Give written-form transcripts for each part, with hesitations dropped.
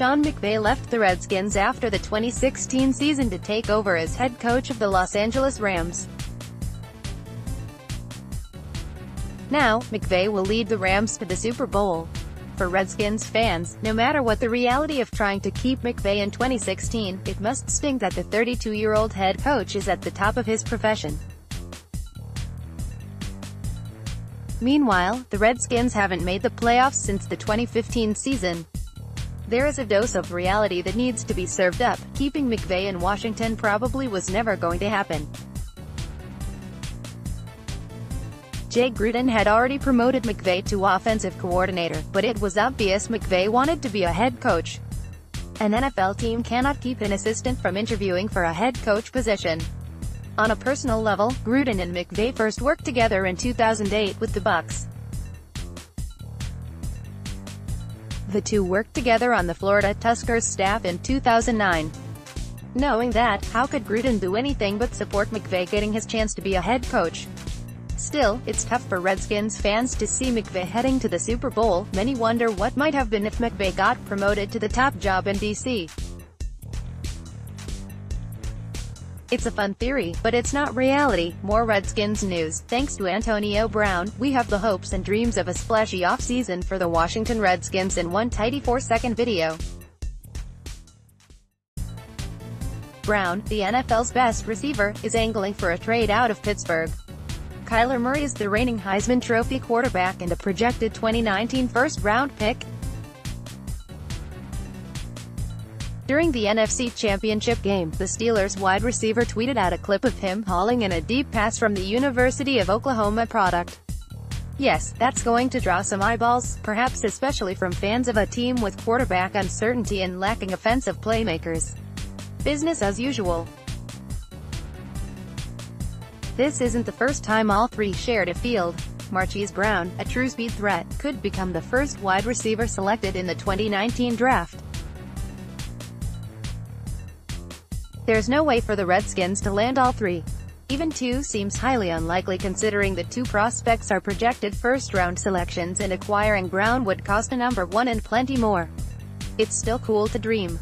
Sean McVay left the Redskins after the 2016 season to take over as head coach of the Los Angeles Rams. Now, McVay will lead the Rams to the Super Bowl. For Redskins fans, no matter what the reality of trying to keep McVay in 2016, it must sting that the 32-year-old head coach is at the top of his profession. Meanwhile, the Redskins haven't made the playoffs since the 2015 season. There is a dose of reality that needs to be served up. Keeping McVay in Washington probably was never going to happen. Jay Gruden had already promoted McVay to offensive coordinator, but it was obvious McVay wanted to be a head coach. An NFL team cannot keep an assistant from interviewing for a head coach position. On a personal level, Gruden and McVay first worked together in 2008 with the Bucs. The two worked together on the Florida Tuskers staff in 2009. Knowing that, how could Gruden do anything but support McVay getting his chance to be a head coach? Still, it's tough for Redskins fans to see McVay heading to the Super Bowl. Many wonder what might have been if McVay got promoted to the top job in D.C. It's a fun theory, but it's not reality. More Redskins news. Thanks to Antonio Brown, we have the hopes and dreams of a splashy offseason for the Washington Redskins in one tidy 4-second video. Brown, the NFL's best receiver, is angling for a trade out of Pittsburgh. Kyler Murray is the reigning Heisman Trophy quarterback and a projected 2019 first-round pick. During the NFC Championship game, the Steelers wide receiver tweeted out a clip of him hauling in a deep pass from the University of Oklahoma product. Yes, that's going to draw some eyeballs, perhaps especially from fans of a team with quarterback uncertainty and lacking offensive playmakers. Business as usual. This isn't the first time all three shared a field. Marquise Brown, a true speed threat, could become the first wide receiver selected in the 2019 draft. There's no way for the Redskins to land all three. Even two seems highly unlikely considering the two prospects are projected first-round selections and acquiring Brown would cost a number one and plenty more. It's still cool to dream.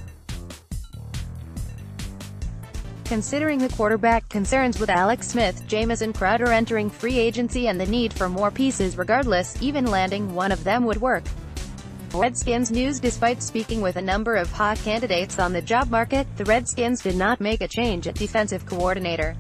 Considering the quarterback concerns with Alex Smith, Jamison Crowder entering free agency and the need for more pieces regardless, even landing one of them would work. Redskins news. Despite speaking with a number of hot candidates on the job market, the Redskins did not make a change at defensive coordinator.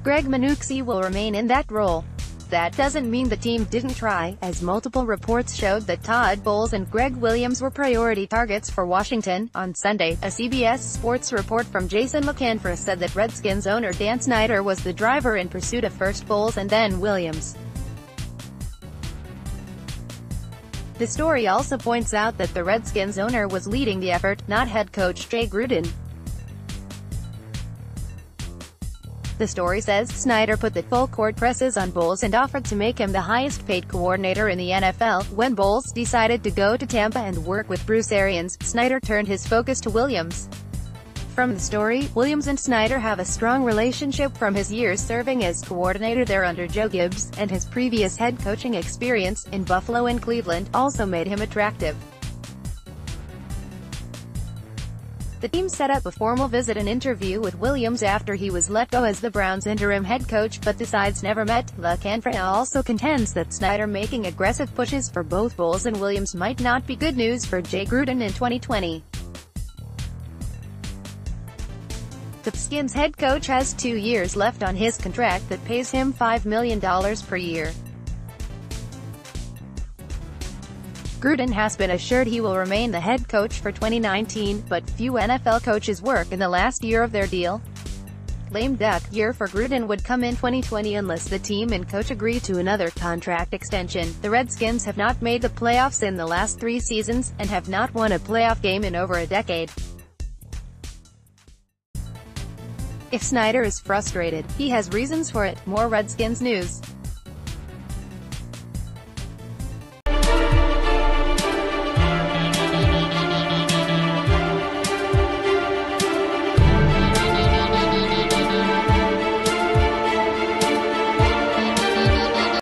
Greg Manucci will remain in that role. That doesn't mean the team didn't try, as multiple reports showed that Todd Bowles and Greg Williams were priority targets for Washington. On Sunday, a CBS Sports report from Jason McCanfra said that Redskins owner Dan Snyder was the driver in pursuit of first Bowles and then Williams. The story also points out that the Redskins owner was leading the effort, not head coach Jay Gruden. The story says Snyder put the full-court presses on Bowles and offered to make him the highest-paid coordinator in the NFL. When Bowles decided to go to Tampa and work with Bruce Arians, Snyder turned his focus to Williams. From the story, Williams and Snyder have a strong relationship from his years serving as coordinator there under Joe Gibbs, and his previous head coaching experience, in Buffalo and Cleveland, also made him attractive. The team set up a formal visit and interview with Williams after he was let go as the Browns' interim head coach, but the sides never met. McCanfra also contends that Snyder making aggressive pushes for both Bowles and Williams might not be good news for Jay Gruden in 2020. The Skins head coach has 2 years left on his contract that pays him $5 million per year. Gruden has been assured he will remain the head coach for 2019, but few NFL coaches work in the last year of their deal. Lame duck year for Gruden would come in 2020 unless the team and coach agree to another contract extension. The Redskins have not made the playoffs in the last 3 seasons, and have not won a playoff game in over a decade. If Snyder is frustrated, he has reasons for it. More Redskins news.